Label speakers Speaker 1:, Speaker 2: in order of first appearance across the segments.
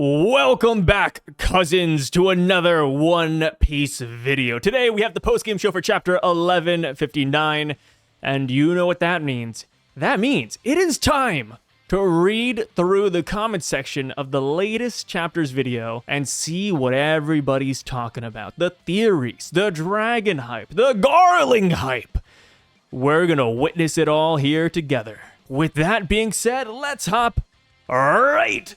Speaker 1: Welcome back, cousins, to another One Piece video. Today we have the post-game show for chapter 1159, and you know what that means. That means it is time to read through the comment section of the latest chapters video and see what everybody's talking about. The theories, the dragon hype, the Garling hype. We're gonna witness it all here together. With that being said, let's hop right.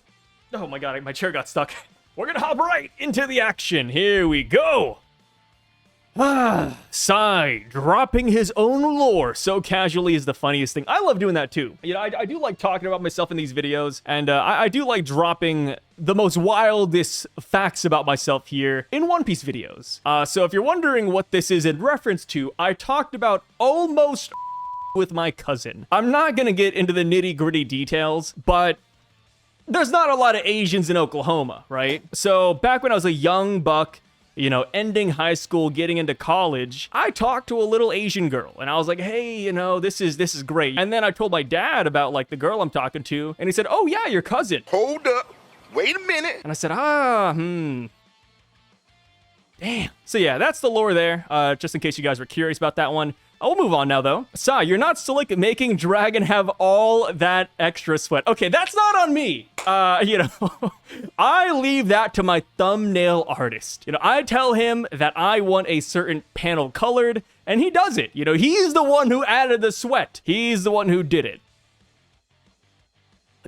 Speaker 1: Oh my god, my chair got stuck. We're gonna hop right into the action. Here we go. Sai dropping his own lore so casually is the funniest thing. I love doing that too. You know, I do like talking about myself in these videos, and I do like dropping the most wildest facts about myself here in One Piece videos. So if you're wondering what this is in reference to, I talked about almost with my cousin. I'm not gonna get into the nitty-gritty details, but there's not a lot of Asians in Oklahoma, right? So back when I was a young buck, you know, ending high school, getting into college, I talked to a little Asian girl and I was like, hey, you know, this is great. And then I told my dad about like the girl I'm talking to, and he said, oh yeah, your cousin.
Speaker 2: Hold up. Wait a minute.
Speaker 1: And I said, damn. So yeah, that's the lore there, just in case you guys were curious about that one. I'll move on now, though. Sai, you're not slick making Dragon have all that extra sweat. Okay, that's not on me. You know, I leave that to my thumbnail artist. You know, I tell him that I want a certain panel colored, and he does it. You know, he's the one who added the sweat. He's the one who did it.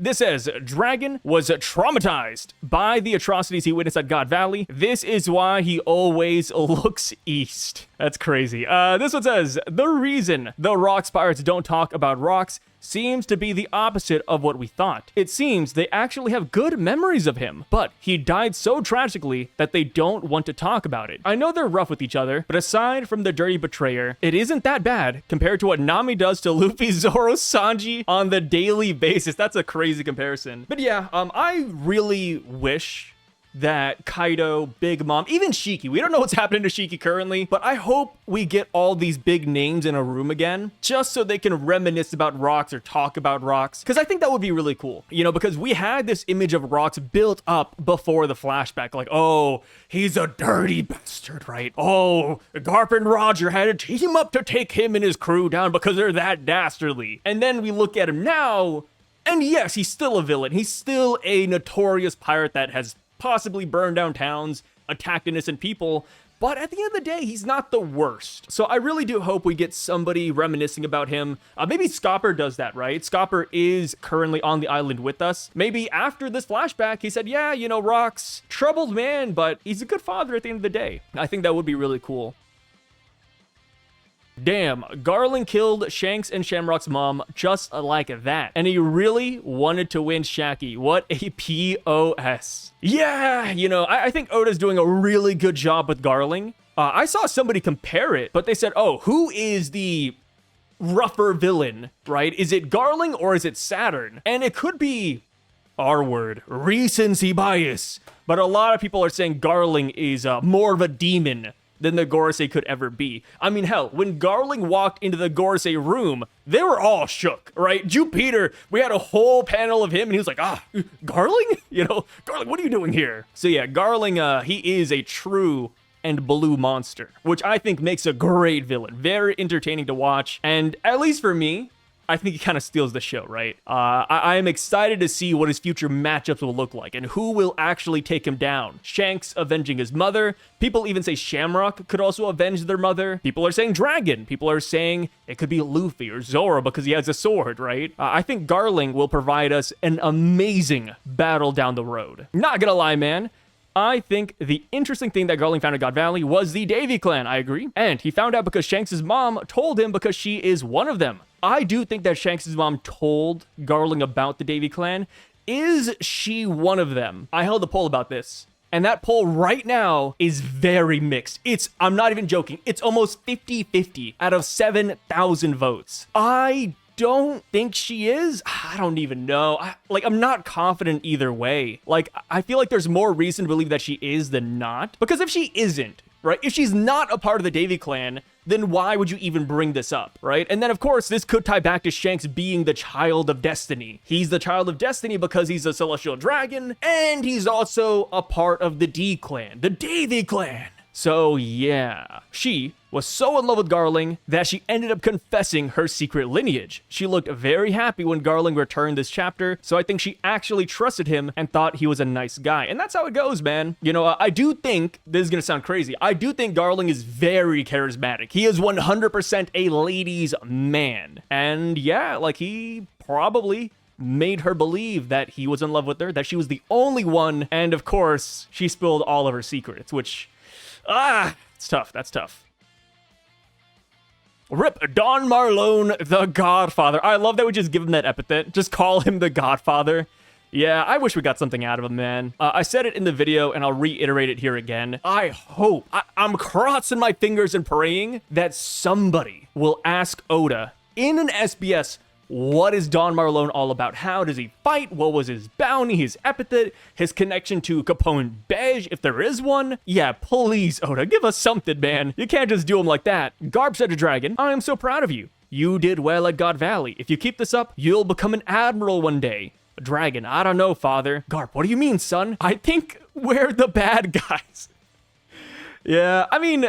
Speaker 1: This says, Dragon was traumatized by the atrocities he witnessed at God Valley. This is why he always looks east. That's crazy. This one says, the reason the Rocks pirates don't talk about rocks seems to be the opposite of what we thought. It seems they actually have good memories of him, but he died so tragically that they don't want to talk about it. I know they're rough with each other, but aside from the dirty betrayer, it isn't that bad compared to what Nami does to Luffy, Zoro, Sanji on the daily basis. That's a crazy comparison. But yeah, I really wish that Kaido, Big Mom, even Shiki, we don't know what's happening to Shiki currently, but I hope we get all these big names in a room again, just so they can reminisce about rocks or talk about rocks, because I think that would be really cool, you know, because we had this image of rocks built up before the flashback, like, oh, he's a dirty bastard, right? Oh, Garp and Roger had to team up to take him and his crew down because they're that dastardly. And then we look at him now, and yes, he's still a villain. He's still a notorious pirate that has possibly burned down towns, attacked innocent people, but at the end of the day, he's not the worst. So I really do hope we get somebody reminiscing about him. Maybe Scopper does that, right? Scopper is currently on the island with us. Maybe after this flashback, he said, yeah, you know, Rock's troubled man, but he's a good father at the end of the day. I think that would be really cool. Damn, Garling killed Shanks and Shamrock's mom just like that. And he really wanted to win Shaki. What a POS. Yeah, you know, I think Oda's doing a really good job with Garling. I saw somebody compare it, but they said, oh, who is the rougher villain, right? Is it Garling or is it Saturn? And it could be R word, recency bias. But a lot of people are saying Garling is more of a demon than the Gorosei could ever be. I mean, hell, when Garling walked into the Gorosei room, they were all shook, right? Jupiter, we had a whole panel of him, and he was like, Garling? You know, Garling, what are you doing here? So yeah, Garling, he is a true and blue monster, which I think makes a great villain. Very entertaining to watch, and at least for me, I think he kind of steals the show, right? I am excited to see what his future matchups will look like and who will actually take him down. Shanks avenging his mother. People even say Shamrock could also avenge their mother. People are saying Dragon. People are saying it could be Luffy or Zoro because he has a sword, right? I think Garling will provide us an amazing battle down the road. Not gonna lie, man. I think the interesting thing that Garling found at God Valley was the Davy clan, I agree. And he found out because Shanks' mom told him because she is one of them. I do think that Shanks' mom told Garling about the Davy clan. Is she one of them? I held a poll about this, and that poll right now is very mixed. I'm not even joking, it's almost 50-50 out of 7,000 votes. I don't think she is. I don't even know. I'm not confident either way. Like, I feel like there's more reason to believe that she is than not. Because if she isn't, right, if she's not a part of the Davy clan, then why would you even bring this up, right? And then, of course, this could tie back to Shanks being the child of destiny. He's the child of destiny because he's a celestial dragon, and he's also a part of the D clan, the Davy clan. So yeah, she was so in love with Garling that she ended up confessing her secret lineage. She looked very happy when Garling returned this chapter, so I think she actually trusted him and thought he was a nice guy. And that's how it goes, man. You know, I do think, this is gonna sound crazy, I do think Garling is very charismatic. He is 100% a ladies' man. And yeah, like he probably made her believe that he was in love with her, that she was the only one, and of course, she spilled all of her secrets, which, it's tough, that's tough. Rip Don Marlone, the Godfather. I love that we just give him that epithet. Just call him the Godfather. Yeah, I wish we got something out of him, man. I said it in the video, and I'll reiterate it here again. I hope, I'm crossing my fingers and praying that somebody will ask Oda in an SBS, what is Don Marlone all about? How does he fight? What was his bounty, his epithet, his connection to Capone Beige, if there is one? Yeah, please, Oda, give us something, man. You can't just do him like that. Garp said to Dragon, I am so proud of you. You did well at God Valley. If you keep this up, you'll become an admiral one day. Dragon, I don't know, father. Garp, what do you mean, son? I think we're the bad guys. Yeah, I mean,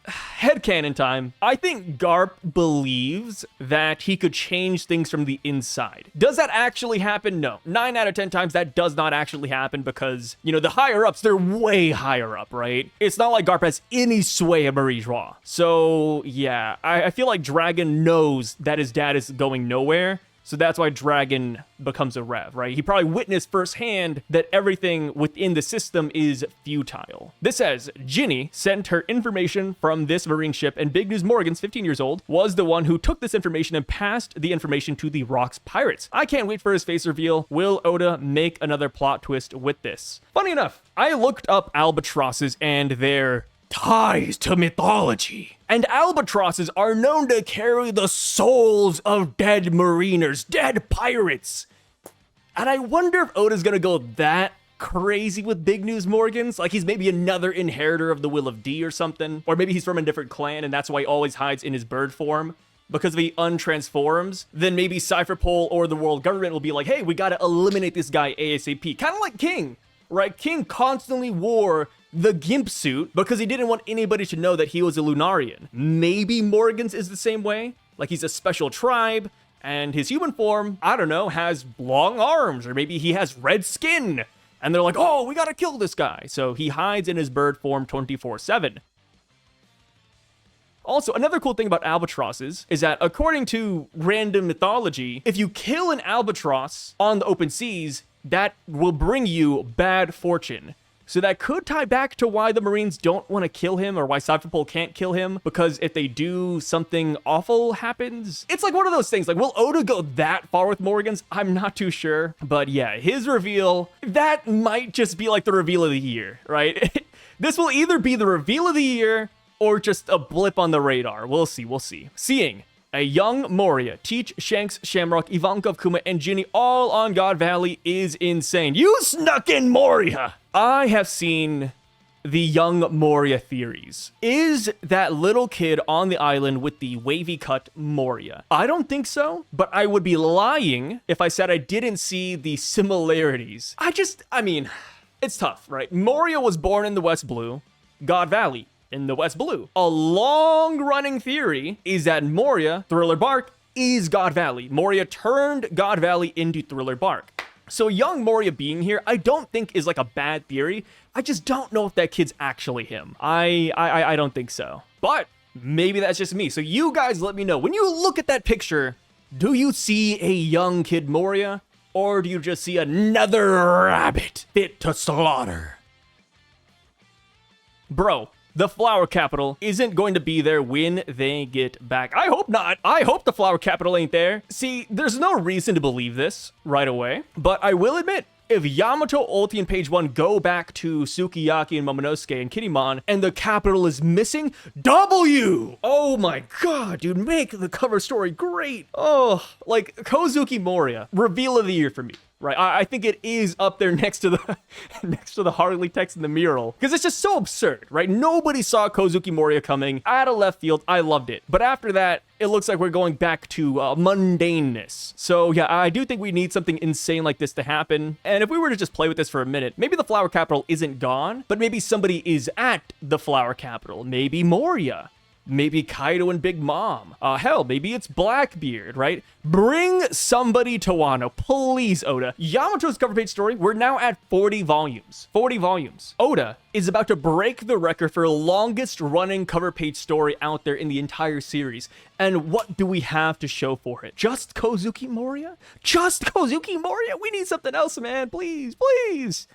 Speaker 1: headcanon time. I think Garp believes that he could change things from the inside. Does that actually happen? No. 9 out of 10 times that does not actually happen because, you know, the higher ups, they're way higher up, right? It's not like Garp has any sway of Marie's Raw. So yeah, I feel like Dragon knows that his dad is going nowhere. So that's why Dragon becomes a Rev, right? He probably witnessed firsthand that everything within the system is futile. This says, Ginny sent her information from this marine ship, and Big News Morgan's 15 years old, was the one who took this information and passed the information to the Rocks Pirates. I can't wait for his face reveal. Will Oda make another plot twist with this? Funny enough, I looked up albatrosses and their ties to mythology. And albatrosses are known to carry the souls of dead mariners, dead pirates. And I wonder if Oda's gonna go that crazy with Big News Morgans. Like he's maybe another inheritor of the Will of D or something. Or maybe he's from a different clan and that's why he always hides in his bird form. Because if he untransforms, then maybe Cypher Pole or the world government will be like, hey, we gotta eliminate this guy ASAP. Kind of like King, right? King constantly wore the gimp suit because he didn't want anybody to know that he was a Lunarian. Maybe Morgan's is the same way. Like he's a special tribe and his human form, I don't know, has long arms or maybe he has red skin. And they're like, oh, we gotta kill this guy. So he hides in his bird form 24/7. Also, another cool thing about albatrosses is that according to random mythology, if you kill an albatross on the open seas, that will bring you bad fortune. So that could tie back to why the Marines don't want to kill him or why Cypherpole can't kill him, because if they do, something awful happens. It's like one of those things, like will Oda go that far with Morgans? I'm not too sure. But yeah, his reveal, that might just be like the reveal of the year, right? This will either be the reveal of the year or just a blip on the radar. We'll see, we'll see. Seeing a young Moria teach Shanks, Shamrock, Ivankov, Kuma, and Ginny all on God Valley is insane. You snuck in Moria! I have seen the young Moria theories. Is that little kid on the island with the wavy cut Moria? I don't think so, but I would be lying if I said I didn't see the similarities. I mean, it's tough, right? Moria was born in the West Blue, God Valley in the West Blue. A long-running theory is that Moria, Thriller Bark, is God Valley. Moria turned God Valley into Thriller Bark. So young Moria being here, I don't think is like a bad theory. I just don't know if that kid's actually him. I don't think so. But maybe that's just me. So you guys let me know. When you look at that picture, do you see a young kid Moria? Or do you just see another rabbit fit to slaughter? Bro, the Flower Capital isn't going to be there when they get back. I hope not. I hope the Flower Capital ain't there. See, there's no reason to believe this right away, but I will admit, if Yamato, Ulti, and Page 1 go back to Sukiyaki and Momonosuke and Kinemon, and the capital is missing, W! Oh my god, dude, make the cover story great. Oh, like, Kozuki Moria, reveal of the year for me. right? I think it is up there next to the next to the Harley text in the mural, because it's just so absurd, right? Nobody saw Kozuki Moria coming out of left field. I loved it. But after that, it looks like we're going back to mundaneness. So yeah, I do think we need something insane like this to happen. And if we were to just play with this for a minute, maybe the flower capital isn't gone, but maybe somebody is at the flower capital. Maybe Moria. Maybe Kaido and Big Mom. Hell, maybe it's Blackbeard, right? Bring somebody to Wano, please, Oda. Yamato's cover page story, we're now at 40 volumes. 40 volumes. Oda is about to break the record for longest running cover page story out there in the entire series. And what do we have to show for it? Just Kozuki Moria? Just Kozuki Moria? We need something else, man. Please, please.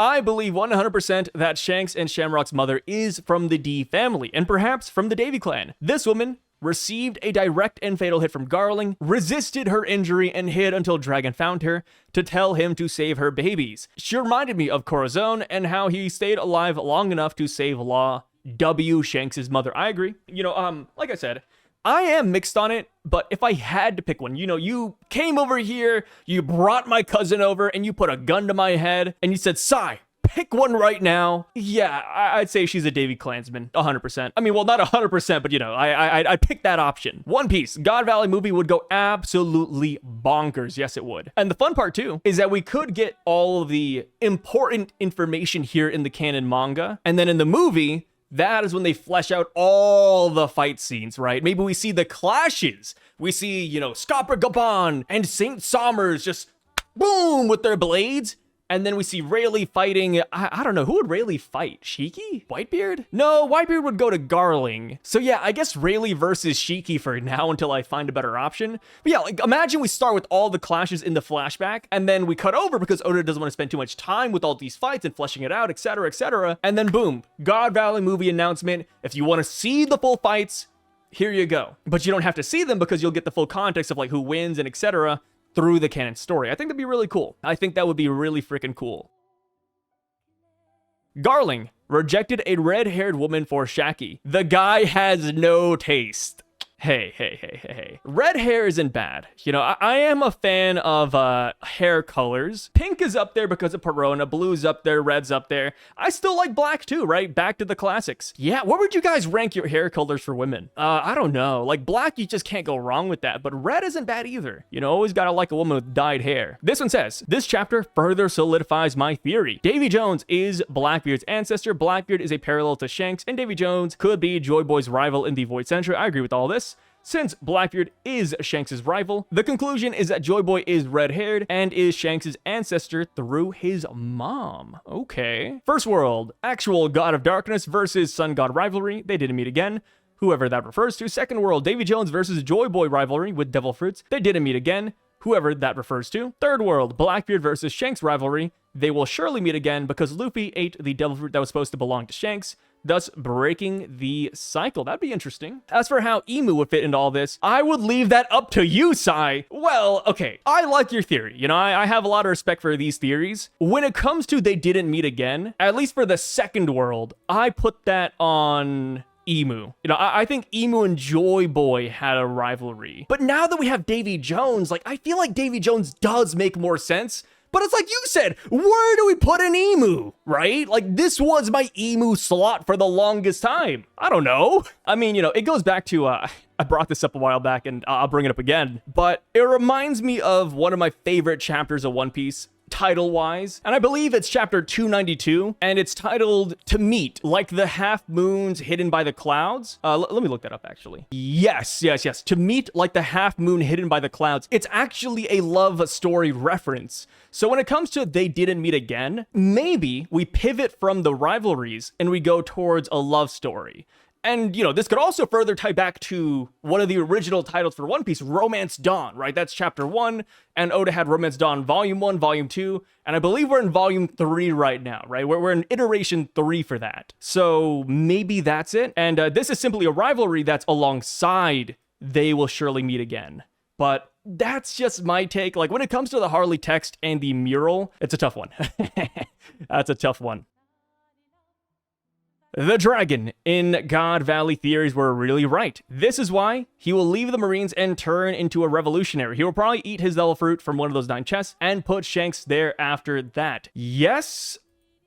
Speaker 1: I believe 100% that Shanks and Shamrock's mother is from the D family, and perhaps from the Davy clan. This woman received a direct and fatal hit from Garling, resisted her injury, and hid until Dragon found her to tell him to save her babies. She reminded me of Corazon and how he stayed alive long enough to save Law. W. Shanks' mother. I agree. You know, like I said, I am mixed on it, but if I had to pick one, you know, you came over here, you brought my cousin over, and you put a gun to my head, and you said, Sai, pick one right now. Yeah, I'd say she's a Davy Klansman, 100%. I mean, well, not 100%, but you know, I'd pick that option. One Piece, God Valley movie would go absolutely bonkers. Yes, it would. And the fun part too is that we could get all of the important information here in the canon manga, and then in the movie, that is when they flesh out all the fight scenes, right? Maybe we see the clashes. We see, you know, Scopper Gabon and Saint Somers just boom with their blades. And then we see Rayleigh fighting, I don't know, who would Rayleigh fight? Shiki? Whitebeard? No, Whitebeard would go to Garling. So yeah, I guess Rayleigh versus Shiki for now until I find a better option. But yeah, like imagine we start with all the clashes in the flashback, and then we cut over because Oda doesn't want to spend too much time with all these fights and fleshing it out, etc., etc. And then boom, God Valley movie announcement. If you want to see the full fights, here you go. But you don't have to see them because you'll get the full context of like who wins and etc. through the canon story. I think that'd be really cool. I think that would be really freaking cool. Garling rejected a red-haired woman for Shaki. The guy has no taste. Hey. Red hair isn't bad. You know, I am a fan of hair colors. Pink is up there because of Perona. Blue's up there. Red's up there. I still like black too, right? Back to the classics. Yeah, where would you guys rank your hair colors for women? I don't know. Like black, you just can't go wrong with that. But red isn't bad either. You know, always gotta like a woman with dyed hair. This one says, this chapter further solidifies my theory. Davy Jones is Blackbeard's ancestor. Blackbeard is a parallel to Shanks, and Davy Jones could be Joy Boy's rival in the Void Century. I agree with all this. Since Blackbeard is Shanks' rival, the conclusion is that Joy Boy is red-haired and is Shanks' ancestor through his mom. Okay. First world, actual God of Darkness versus Sun God rivalry. They didn't meet again, whoever that refers to. Second world, Davy Jones versus Joy Boy rivalry with Devil Fruits. They didn't meet again, whoever that refers to. Third world, Blackbeard versus Shanks rivalry. They will surely meet again because Luffy ate the Devil Fruit that was supposed to belong to Shanks, thus breaking the cycle. That'd be interesting. As for how Emu would fit into all this, I would leave that up to you, Sai. Well, okay, I like your theory. You know, I have a lot of respect for these theories. When it comes to they didn't meet again, at least for the second world, I put that on Emu. You know, I think Emu and Joy Boy had a rivalry. But now that we have Davy Jones, like, I feel like Davy Jones does make more sense. But it's like you said, where do we put an Emu, right? Like, this was my Emu slot for the longest time. I don't know. I mean, you know, it goes back to, I brought this up a while back and I'll bring it up again. But it reminds me of one of my favorite chapters of One Piece, title-wise, and I believe it's chapter 292, and it's titled To Meet, like the half moons hidden by the clouds. Let me look that up, actually. Yes. To Meet like the half moon hidden by the clouds. It's actually a love story reference. So when it comes to they didn't meet again, maybe we pivot from the rivalries and we go towards a love story. And, you know, this could also further tie back to one of the original titles for One Piece, Romance Dawn, right? That's chapter 1, and Oda had Romance Dawn volume 1, volume 2, and I believe we're in volume 3 right now, right? We're in iteration 3 for that. So maybe that's it. And this is simply a rivalry that's alongside They Will Surely Meet Again. But that's just my take. Like, when it comes to the Harley text and the mural, it's a tough one. That's a tough one. The dragon in God Valley theories were really right. This is why he will leave the Marines and turn into a revolutionary. He will probably eat his devil fruit from one of those 9 chests and put Shanks there after that. Yes,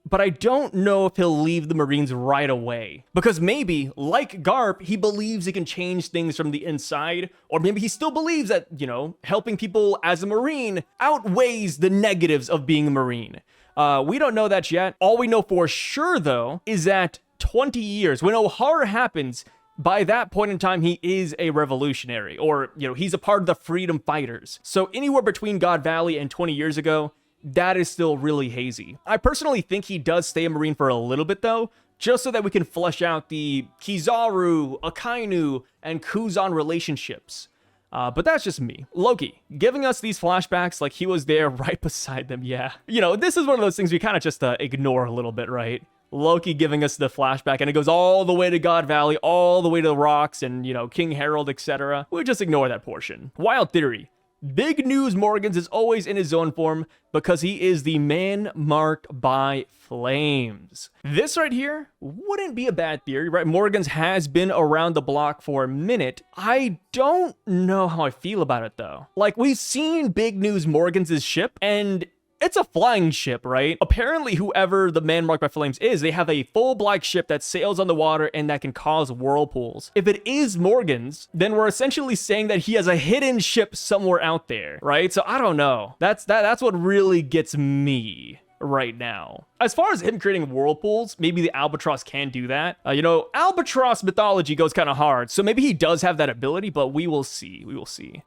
Speaker 1: but I don't know if he'll leave the Marines right away. Because maybe, like Garp, he believes he can change things from the inside, or maybe he still believes that, you know, helping people as a Marine outweighs the negatives of being a Marine. We don't know that yet. All we know for sure, though, is that 20 years, when O'Hara happens, by that point in time, he is a revolutionary, or, you know, he's a part of the freedom fighters. So anywhere between God Valley and 20 years ago, that is still really hazy. I personally think he does stay a Marine for a little bit, though, just so that we can flesh out the Kizaru, Akainu, and Kuzan relationships. But that's just me. Loki, giving us these flashbacks like he was there right beside them, yeah. You know, this is one of those things we kind of just ignore a little bit, right? Loki giving us the flashback, and it goes all the way to God Valley, all the way to the rocks, and, you know, King Harold, etc. We just ignore that portion. Wild theory. Big News Morgans is always in his zone form because he is the man marked by flames. This right here wouldn't be a bad theory, right? Morgans has been around the block for a minute. I don't know how I feel about it, though. Like, we've seen Big News Morgans' ship, and it's a flying ship, right? Apparently, whoever the man marked by flames is, they have a full black ship that sails on the water and that can cause whirlpools. If it is Morgan's, then we're essentially saying that he has a hidden ship somewhere out there, right? So I don't know. That's what really gets me right now. As far as him creating whirlpools, maybe the Albatross can do that. You know, Albatross mythology goes kind of hard, so maybe he does have that ability, but we will see. We will see.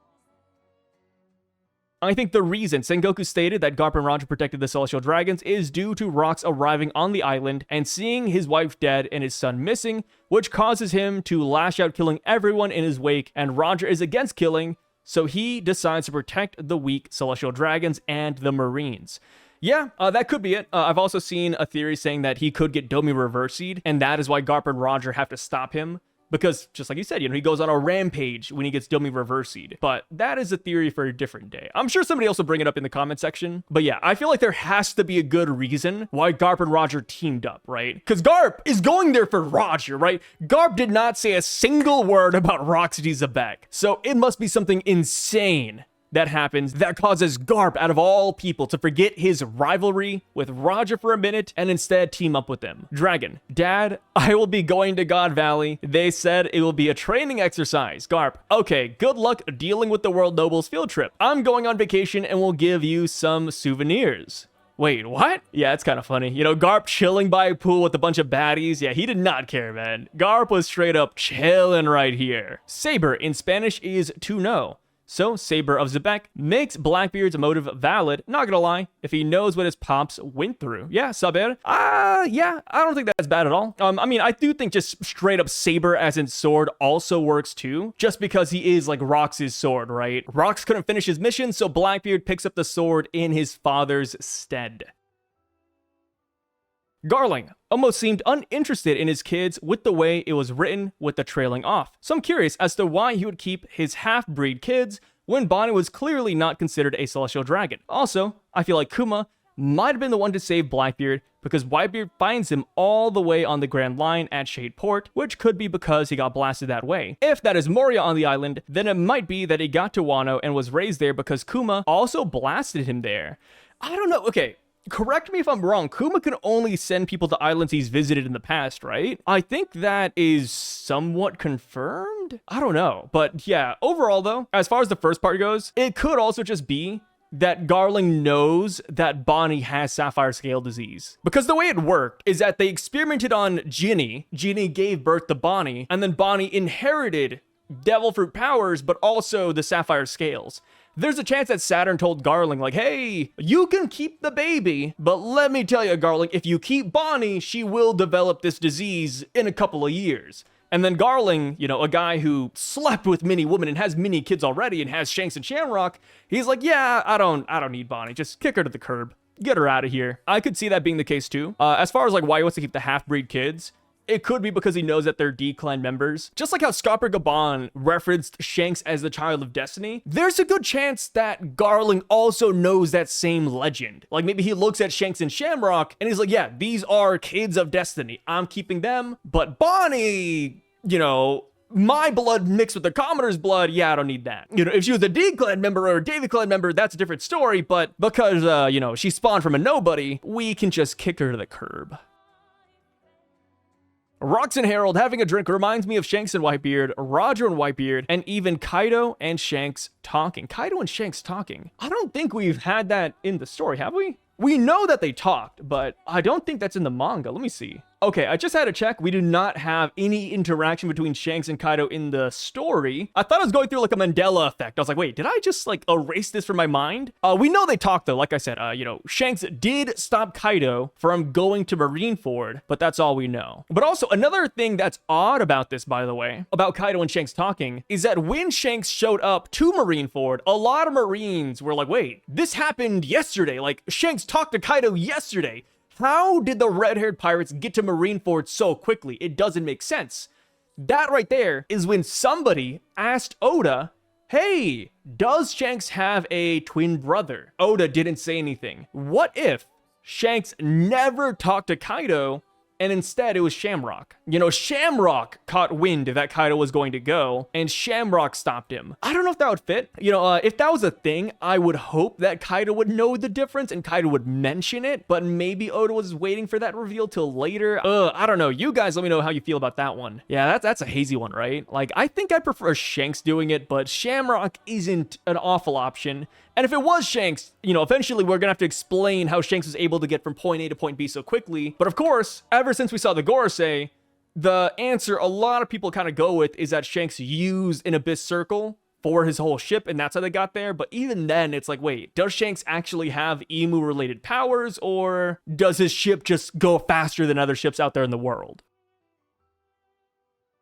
Speaker 1: I think the reason Sengoku stated that Garp and Roger protected the Celestial Dragons is due to Rox arriving on the island and seeing his wife dead and his son missing, which causes him to lash out, killing everyone in his wake, and Roger is against killing, so he decides to protect the weak Celestial Dragons and the Marines. Yeah, that could be it. I've also seen a theory saying that he could get Domi reversied, and that is why Garp and Roger have to stop him. Because, just like you said, you know, he goes on a rampage when he gets Domi reversied. But that is a theory for a different day. I'm sure somebody else will bring it up in the comment section. But yeah, I feel like there has to be a good reason why Garp and Roger teamed up, right? Because Garp is going there for Roger, right? Garp did not say a single word about Roxy Xebec. So it must be something insane that happens that causes Garp, out of all people, to forget his rivalry with Roger for a minute and instead team up with them. Dragon, Dad, I will be going to God Valley. They said it will be a training exercise. Garp, okay, good luck dealing with the World Nobles field trip. I'm going on vacation and will give you some souvenirs. Wait, what? Yeah, it's kind of funny. You know, Garp chilling by a pool with a bunch of baddies. Yeah, he did not care, man. Garp was straight up chilling right here. Saber in Spanish is to know. So, Saber of Xebec makes Blackbeard's motive valid. Not gonna lie, if he knows what his pops went through. Yeah, Saber. Yeah, I don't think that's bad at all. I mean, I do think just straight up Saber as in sword also works too, just because he is like Rox's sword, right? Rox couldn't finish his mission, so Blackbeard picks up the sword in his father's stead. Garling almost seemed uninterested in his kids with the way it was written with the trailing off. So I'm curious as to why he would keep his half-breed kids when Bonnie was clearly not considered a celestial dragon. Also, I feel like Kuma might have been the one to save Blackbeard because Whitebeard finds him all the way on the Grand Line at Shade Port, which could be because he got blasted that way. If that is Moria on the island, then it might be that he got to Wano and was raised there because Kuma also blasted him there. I don't know. Okay. Correct me if I'm wrong, Kuma can only send people to islands he's visited in the past, right? I think that is somewhat confirmed? I don't know. But yeah, overall though, as far as the first part goes, it could also just be that Garling knows that Bonnie has sapphire scale disease. Because the way it worked is that they experimented on Ginny. Ginny gave birth to Bonnie, and then Bonnie inherited devil fruit powers, but also the sapphire scales. There's a chance that Saturn told Garling, like, hey, you can keep the baby, but let me tell you, Garling, if you keep Bonnie, she will develop this disease in a couple of years. And then Garling, you know, a guy who slept with many women and has many kids already and has Shanks and Shamrock, he's like, yeah, I don't need Bonnie. Just kick her to the curb. Get her out of here. I could see that being the case too. As far as like why he wants to keep the half-breed kids, It could be because he knows that they're D-clan members. Just like how Scopper Gabon referenced Shanks as the child of destiny, there's a good chance that Garling also knows that same legend. Like maybe he looks at Shanks and Shamrock and he's like, yeah, these are kids of destiny. I'm keeping them. But Bonnie, you know, my blood mixed with the commoner's blood, yeah, I don't need that. You know, if she was a D-clan member or a Davy clan member, that's a different story. But because, you know, she spawned from a nobody, we can just kick her to the curb. Rox and Harold having a drink reminds me of Shanks and Whitebeard, Roger and Whitebeard, and even Kaido and Shanks talking. Kaido and Shanks talking. I don't think we've had that in the story, have we? We know that they talked, but I don't think that's in the manga. Let me see. Okay, I just had to check. We do not have any interaction between Shanks and Kaido in the story. I thought I was going through like a Mandela effect. I was like, wait, did I just like erase this from my mind? We know they talked though. Like I said, you know, Shanks did stop Kaido from going to Marineford, but that's all we know. But also another thing that's odd about this, by the way, about Kaido and Shanks talking, is that when Shanks showed up to Marineford, a lot of Marines were like, wait, this happened yesterday. Like Shanks talked to Kaido yesterday. How did the red-haired pirates get to Marineford so quickly? It doesn't make sense. That right there is when somebody asked Oda, hey, does Shanks have a twin brother? Oda didn't say anything. What if Shanks never talked to Kaido and instead it was Shamrock? You know, Shamrock caught wind that Kaido was going to go, and Shamrock stopped him. I don't know if that would fit. You know, if that was a thing, I would hope that Kaido would know the difference and Kaido would mention it, but maybe Oda was waiting for that reveal till later. I don't know. You guys let me know how you feel about that one. Yeah, that's a hazy one, right? Like, I think I prefer Shanks doing it, but Shamrock isn't an awful option. And if it was Shanks, you know, eventually we're gonna have to explain how Shanks was able to get from point A to point B so quickly. But of course, ever since we saw the Gorosei, the answer a lot of people kind of go with is that Shanks used an Abyss Circle for his whole ship, and that's how they got there. But even then, it's like, wait, does Shanks actually have Emu-related powers, or does his ship just go faster than other ships out there in the world?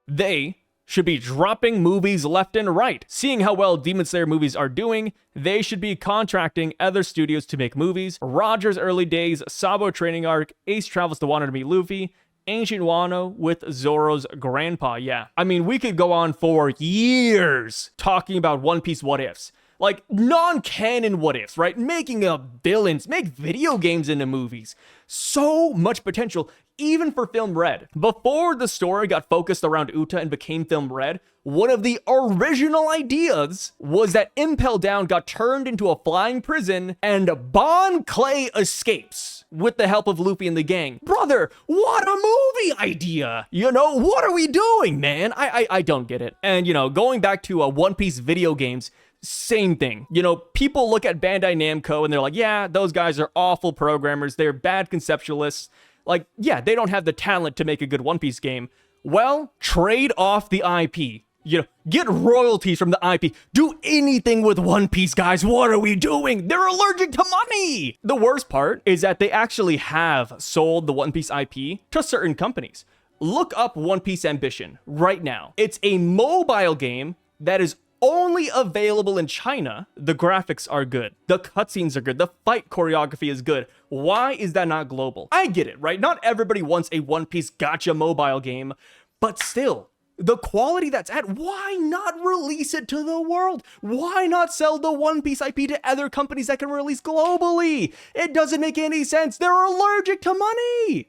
Speaker 1: They should be dropping movies left and right. Seeing how well Demon Slayer movies are doing, they should be contracting other studios to make movies. Roger's Early Days, Sabo Training Arc, Ace Travels to Wano to Meet Luffy, Ancient Wano with Zoro's grandpa. Yeah, I mean, we could go on for years talking about One Piece what ifs. Like, non-canon what ifs, right? Making up villains, make video games into movies. So much potential, even for Film Red. Before the story got focused around Uta and became Film Red, one of the original ideas was that Impel Down got turned into a flying prison and Bon Clay escapes with the help of Luffy and the gang. Brother, what a movie idea! You know, what are we doing, man? I don't get it. And, you know, going back to One Piece video games, same thing. You know, people look at Bandai Namco and they're like, yeah, those guys are awful programmers. They're bad conceptualists. Like, yeah, they don't have the talent to make a good One Piece game. Well, trade off the IP. You know, get royalties from the IP. Do anything with One Piece, guys. What are we doing? They're allergic to money. The worst part is that they actually have sold the One Piece IP to certain companies. Look up One Piece Ambition right now. It's a mobile game that is only available in China. The graphics are good. The cutscenes are good. The fight choreography is good. Why is that not global? I get it, right? Not everybody wants a One Piece gacha mobile game, but still, the quality that's at, why not release it to the world? Why not sell the One Piece IP to other companies that can release globally? It doesn't make any sense. They're allergic to money.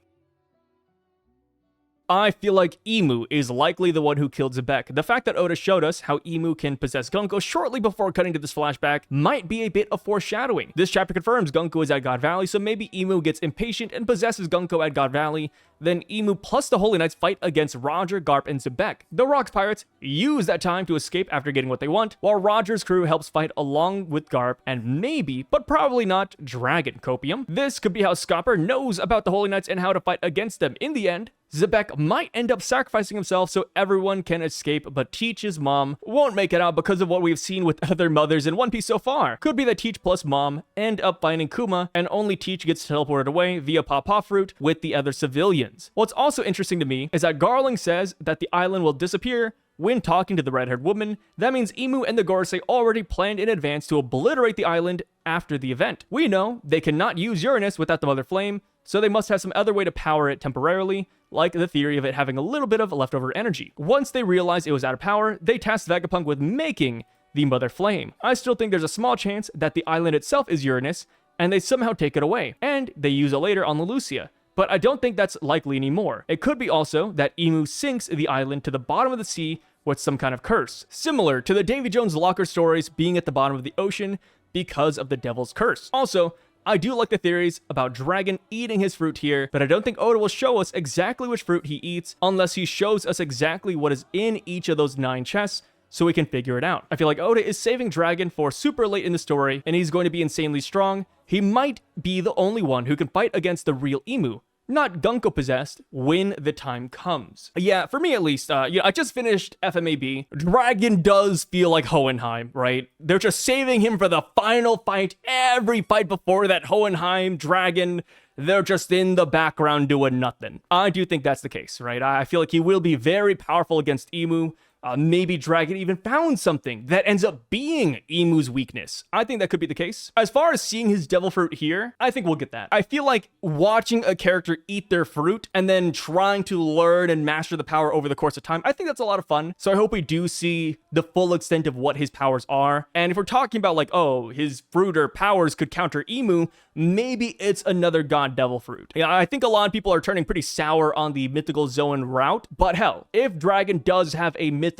Speaker 1: I feel like Emu is likely the one who killed Xebec. The fact that Oda showed us how Emu can possess Gunko shortly before cutting to this flashback might be a bit of foreshadowing. This chapter confirms Gunko is at God Valley, so maybe Emu gets impatient and possesses Gunko at God Valley. Then Emu plus the Holy Knights fight against Roger, Garp, and Xebec. The Rocks Pirates use that time to escape after getting what they want, while Roger's crew helps fight along with Garp and maybe, but probably not, Dragon Copium. This could be how Scopper knows about the Holy Knights and how to fight against them. In the end, Xebec might end up sacrificing himself so everyone can escape, but Teach's mom won't make it out because of what we've seen with other mothers in One Piece so far. Could be that Teach plus mom end up finding Kuma, and only Teach gets teleported away via Pawpaw Fruit with the other civilians. What's also interesting to me is that Garling says that the island will disappear when talking to the red-haired woman. That means Emu and the Gorosei already planned in advance to obliterate the island after the event. We know they cannot use Uranus without the Mother Flame, so they must have some other way to power it temporarily, like the theory of it having a little bit of leftover energy. Once they realized it was out of power, they tasked Vegapunk with making the Mother Flame. I still think there's a small chance that the island itself is Uranus, and they somehow take it away, and they use it later on the Lucia. But I don't think that's likely anymore. It could be also that Imu sinks the island to the bottom of the sea with some kind of curse, similar to the Davy Jones locker stories being at the bottom of the ocean because of the devil's curse. Also, I do like the theories about Dragon eating his fruit here, but I don't think Oda will show us exactly which fruit he eats unless he shows us exactly what is in each of those 9 chests, so we can figure it out. I feel like Oda is saving Dragon for super late in the story, and he's going to be insanely strong. He might be the only one who can fight against the real Imu, not Gunko possessed, when the time comes. Yeah, for me at least, I just finished FMAB. Dragon does feel like Hohenheim, right? They're just saving him for the final fight. Every fight before that, Hohenheim, Dragon, they're just in the background doing nothing. I do think that's the case, right? I feel like he will be very powerful against Imu. Maybe Dragon even found something that ends up being Imu's weakness. I think that could be the case. As far as seeing his devil fruit here, I think we'll get that. I feel like watching a character eat their fruit and then trying to learn and master the power over the course of time, I think that's a lot of fun. So I hope we do see the full extent of what his powers are. And if we're talking about like, oh, his fruit or powers could counter Imu, maybe it's another god devil fruit. Yeah, I think a lot of people are turning pretty sour on the mythical zone route, but hell, if Dragon does have a mythical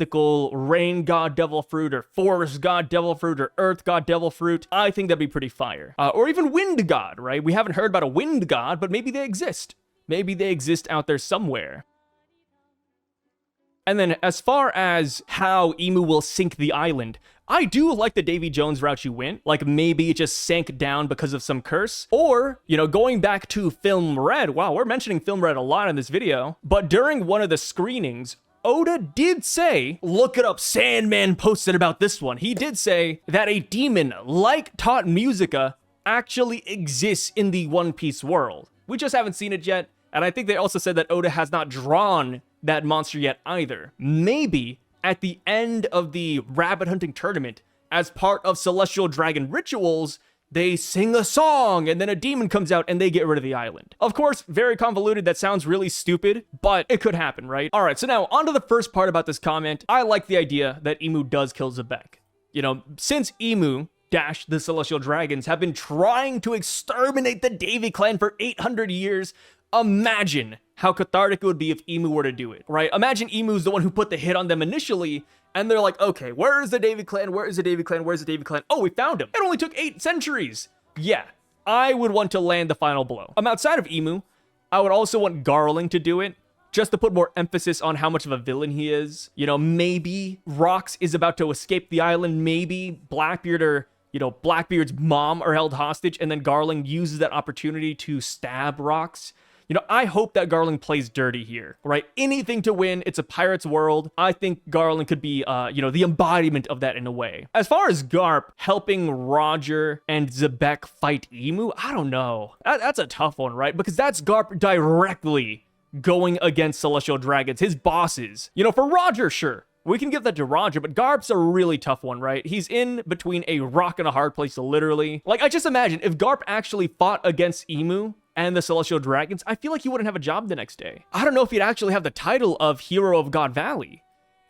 Speaker 1: rain god devil fruit or forest god devil fruit or earth god devil fruit, I think that'd be pretty fire. Or even wind god, right? We haven't heard about a wind god, but maybe they exist. Maybe they exist out there somewhere. And then as far as how Imu will sink the island, I do like the Davy Jones route you went. Like maybe it just sank down because of some curse. Or, going back to Film Red. Wow, we're mentioning Film Red a lot in this video. But during one of the screenings, Oda did say, look it up, Sandman posted about this one. He did say that a demon like Tot Musica actually exists in the One Piece world. We just haven't seen it yet. And I think they also said that Oda has not drawn that monster yet either. Maybe at the end of the rabbit hunting tournament, as part of Celestial Dragon rituals, they sing a song and then a demon comes out and they get rid of the island. Of course, very convoluted. That sounds really stupid, but it could happen, right? All right, so now on to the first part about this comment. I like the idea that Imu does kill Xebec. Since Imu - the Celestial Dragons have been trying to exterminate the Davy clan for 800 years, imagine how cathartic it would be if Imu were to do it, right? Imagine Imu's the one who put the hit on them initially, and they're like, okay, where is the Davy clan? Where is the Davy clan? Where's the Davy clan? Oh, we found him. It only took 8 centuries. Yeah, I would want to land the final blow. Outside of Imu, I would also want Garling to do it, just to put more emphasis on how much of a villain he is. Maybe Rox is about to escape the island. Maybe Blackbeard or Blackbeard's mom are held hostage, and then Garling uses that opportunity to stab Rox. I hope that Garling plays dirty here, right? Anything to win. It's a pirate's world. I think Garling could be, the embodiment of that in a way. As far as Garp helping Roger and Xebec fight Imu, I don't know. That's a tough one, right? Because that's Garp directly going against Celestial Dragons, his bosses. For Roger, sure. We can give that to Roger, but Garp's a really tough one, right? He's in between a rock and a hard place, literally. Like, I just imagine if Garp actually fought against Imu and the Celestial Dragons, I feel like he wouldn't have a job the next day. I don't know if he'd actually have the title of Hero of God Valley,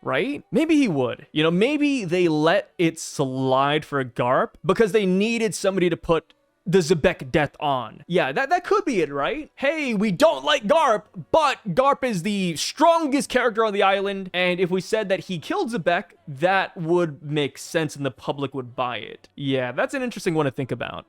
Speaker 1: right? Maybe he would. Maybe they let it slide for Garp because they needed somebody to put the Xebec death on. Yeah, that could be it, right? Hey, we don't like Garp, but Garp is the strongest character on the island, and if we said that he killed Xebec, that would make sense and the public would buy it. Yeah, that's an interesting one to think about.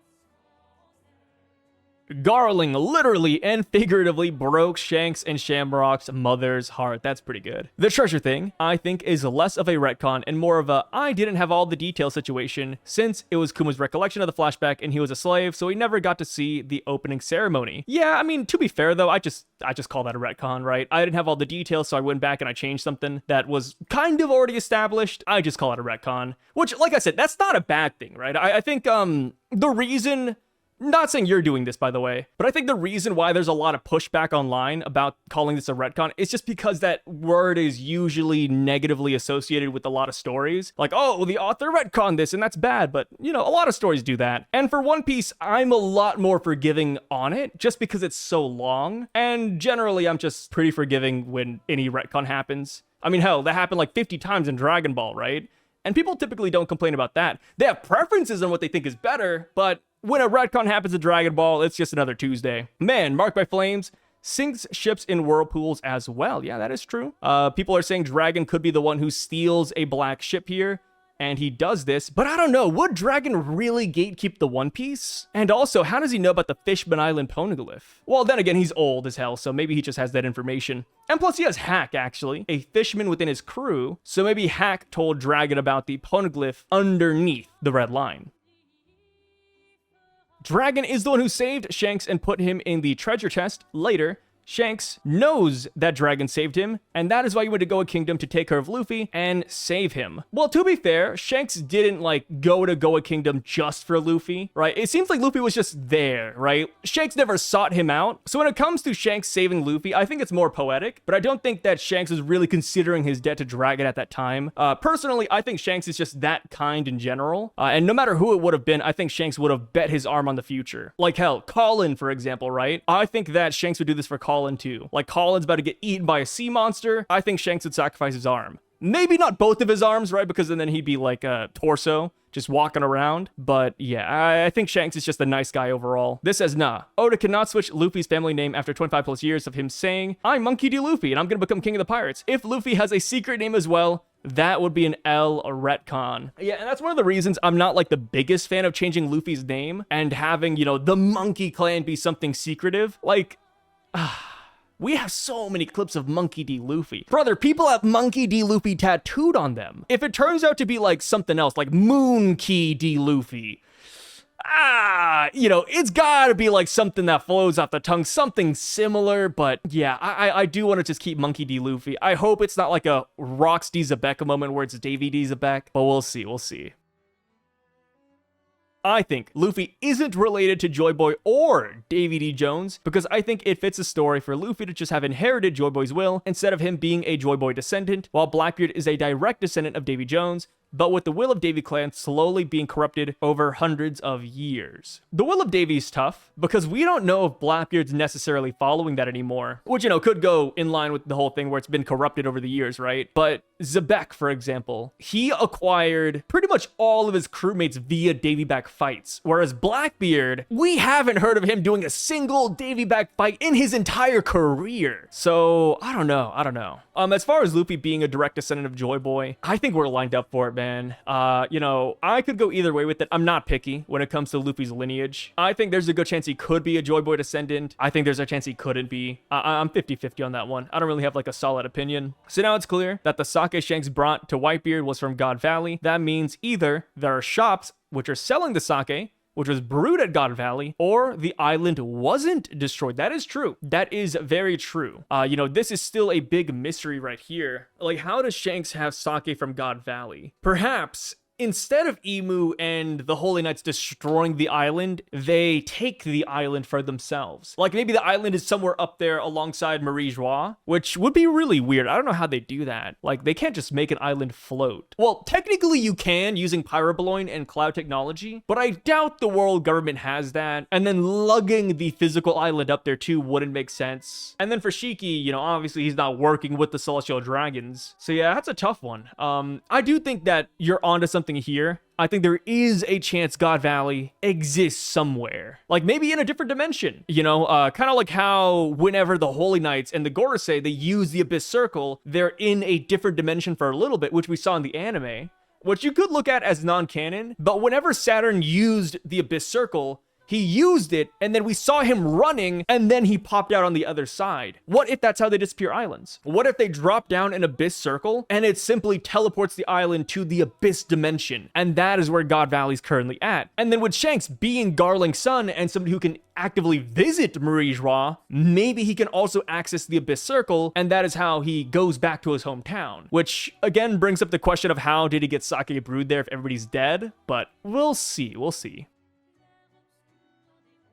Speaker 1: Garling literally and figuratively broke Shanks and Shamrock's mother's heart. That's pretty good. The treasure thing, I think, is less of a retcon and more of a I didn't have all the details situation, since it was Kuma's recollection of the flashback and he was a slave, so he never got to see the opening ceremony. Yeah, to be fair though, I just call that a retcon, right? I didn't have all the details, so I went back and I changed something that was kind of already established. I just call it a retcon, which, like I said, that's not a bad thing, right? I think the reason Not saying you're doing this, by the way, but I think the reason why there's a lot of pushback online about calling this a retcon is just because that word is usually negatively associated with a lot of stories. Like, oh, the author retconned this and that's bad, but you know, a lot of stories do that. And for One Piece, I'm a lot more forgiving on it just because it's so long. And generally, I'm just pretty forgiving when any retcon happens. I mean, hell, that happened like 50 times in Dragon Ball, right? And people typically don't complain about that. They have preferences on what they think is better, but when a retcon happens in Dragon Ball, it's just another Tuesday. Man, Marked by Flames sinks ships in whirlpools as well. Yeah, that is true. People are saying Dragon could be the one who steals a black ship here, and he does this, but I don't know, would Dragon really gatekeep the One Piece? And also, how does he know about the Fishman Island poneglyph? Well, then again, he's old as hell, so maybe he just has that information. And plus, he has Hack, actually, a fisherman within his crew, so maybe Hack told Dragon about the poneglyph underneath the red line. Dragon is the one who saved Shanks and put him in the treasure chest. Later, Shanks knows that Dragon saved him, and that is why he went to Goa Kingdom to take care of Luffy and save him. Well, to be fair, Shanks didn't, like, go to Goa Kingdom just for Luffy, right? It seems like Luffy was just there, right? Shanks never sought him out. So when it comes to Shanks saving Luffy, I think it's more poetic, but I don't think that Shanks was really considering his debt to Dragon at that time. Personally, I think Shanks is just that kind in general, and no matter who it would have been, I think Shanks would have bet his arm on the future. Like, hell, Colin, for example, right? I think that Shanks would do this for Colin too. Like, Colin's about to get eaten by a sea monster. I think Shanks would sacrifice his arm. Maybe not both of his arms, right? Because then he'd be like a torso, just walking around. But yeah, I think Shanks is just a nice guy overall. This says, nah, Oda cannot switch Luffy's family name after 25 plus years of him saying, I'm Monkey D. Luffy and I'm gonna become king of the pirates. If Luffy has a secret name as well, that would be an L retcon. Yeah, and that's one of the reasons I'm not like the biggest fan of changing Luffy's name and having, you know, the Monkey Clan be something secretive. Like, we have so many clips of Monkey D. Luffy. Brother, people have Monkey D. Luffy tattooed on them. If it turns out to be like something else, like Moon Key D. Luffy, you know, it's gotta be like something that flows off the tongue, something similar, but yeah, I do want to just keep Monkey D. Luffy. I hope it's not like a Rocks D. Xebec moment where it's Davy D. Xebec, but we'll see. I think Luffy isn't related to Joy Boy or Davy D. Jones because I think it fits a story for Luffy to just have inherited Joy Boy's will instead of him being a Joy Boy descendant, while Blackbeard is a direct descendant of Davy Jones, but with the will of Davy clan slowly being corrupted over hundreds of years. The will of Davy is tough because we don't know if Blackbeard's necessarily following that anymore, which, you know, could go in line with the whole thing where it's been corrupted over the years, right? But Xebec, for example, he acquired pretty much all of his crewmates via Davy back fights, whereas Blackbeard, we haven't heard of him doing a single Davy back fight in his entire career. So, I don't know. As far as Luffy being a direct descendant of Joy Boy, I think we're lined up for it, man. You know, I could go either way with it. I'm not picky when it comes to Luffy's lineage. I think there's a good chance he could be a Joy Boy descendant. I think there's a chance he couldn't be. I'm 50-50 on that one. I don't really have like a solid opinion. So now it's clear that the sake Shanks brought to Whitebeard was from God Valley. That means either there are shops which are selling the sake, which was brewed at God Valley, or the island wasn't destroyed. That is true. That is very true. You know, this is still a big mystery right here. Like, how does Shanks have sake from God Valley? Perhaps instead of Emu and the Holy Knights destroying the island, they take the island for themselves. Like, maybe the island is somewhere up there alongside Marie Joie, which would be really weird. I don't know how they do that. Like, they can't just make an island float. Well, technically you can using Pyrobaloin and cloud technology, but I doubt the world government has that. And then lugging the physical island up there too wouldn't make sense. And then for Shiki, you know, obviously he's not working with the Celestial Dragons. So yeah, that's a tough one. I do think that you're onto something here. I think there is a chance God Valley exists somewhere. Like, maybe in a different dimension. You know, kind of like how whenever the Holy Knights and the Gorosei, they use the Abyss Circle, they're in a different dimension for a little bit, which we saw in the anime, which you could look at as non-canon. But whenever Saturn used the Abyss Circle, he used it, and then we saw him running, and then he popped out on the other side. What if that's how they disappear islands? What if they drop down an Abyss Circle, and it simply teleports the island to the Abyss Dimension? And that is where God Valley's currently at. And then with Shanks being Garling's son, and somebody who can actively visit Marie Joie, maybe he can also access the Abyss Circle, and that is how he goes back to his hometown. Which, again, brings up the question of how did he get sake brewed there if everybody's dead? But we'll see.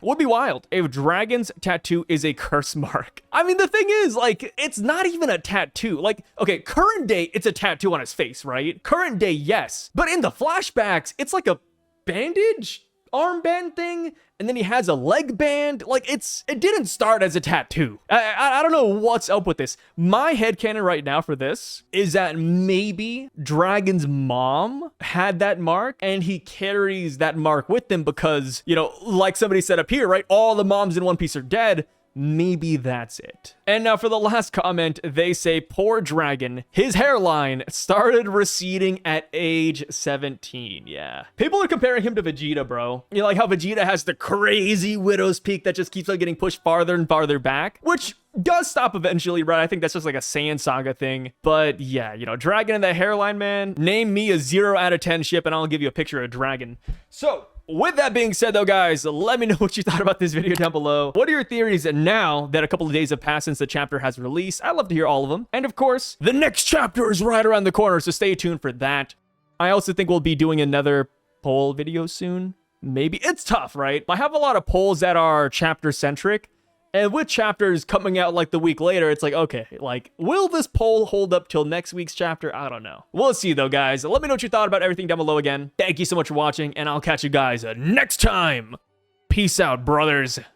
Speaker 1: would be wild if Dragon's tattoo is a curse mark. I mean, the thing is, like, it's not even a tattoo. Like, okay, current day, it's a tattoo on his face, right? Current day, yes. But in the flashbacks, it's like a bandage armband thing, and then he has a leg band. Like, it didn't start as a tattoo. I don't know what's up with this. My headcanon right now for this is that maybe Dragon's mom had that mark and he carries that mark with him because, you know, like somebody said up here, right? All the moms in One Piece are dead. Maybe that's it. And now for the last comment, they say, poor Dragon, his hairline started receding at age 17. Yeah. People are comparing him to Vegeta, bro. You know, like how Vegeta has the crazy widow's peak that just keeps on getting pushed farther and farther back, which does stop eventually, right? I think that's just like a Saiyan Saga thing. But yeah, you know, Dragon and the hairline, man. Name me a 0 out of 10 ship and I'll give you a picture of Dragon. So, with that being said, though, guys, let me know what you thought about this video down below. What are your theories now that a couple of days have passed since the chapter has released? I'd love to hear all of them. And of course, the next chapter is right around the corner, so stay tuned for that. I also think we'll be doing another poll video soon. Maybe. It's tough, right? I have a lot of polls that are chapter-centric. And with chapters coming out like the week later, it's like, okay, like, will this poll hold up till next week's chapter? I don't know. We'll see though, guys. Let me know what you thought about everything down below again. Thank you so much for watching, and I'll catch you guys next time. Peace out, brothers.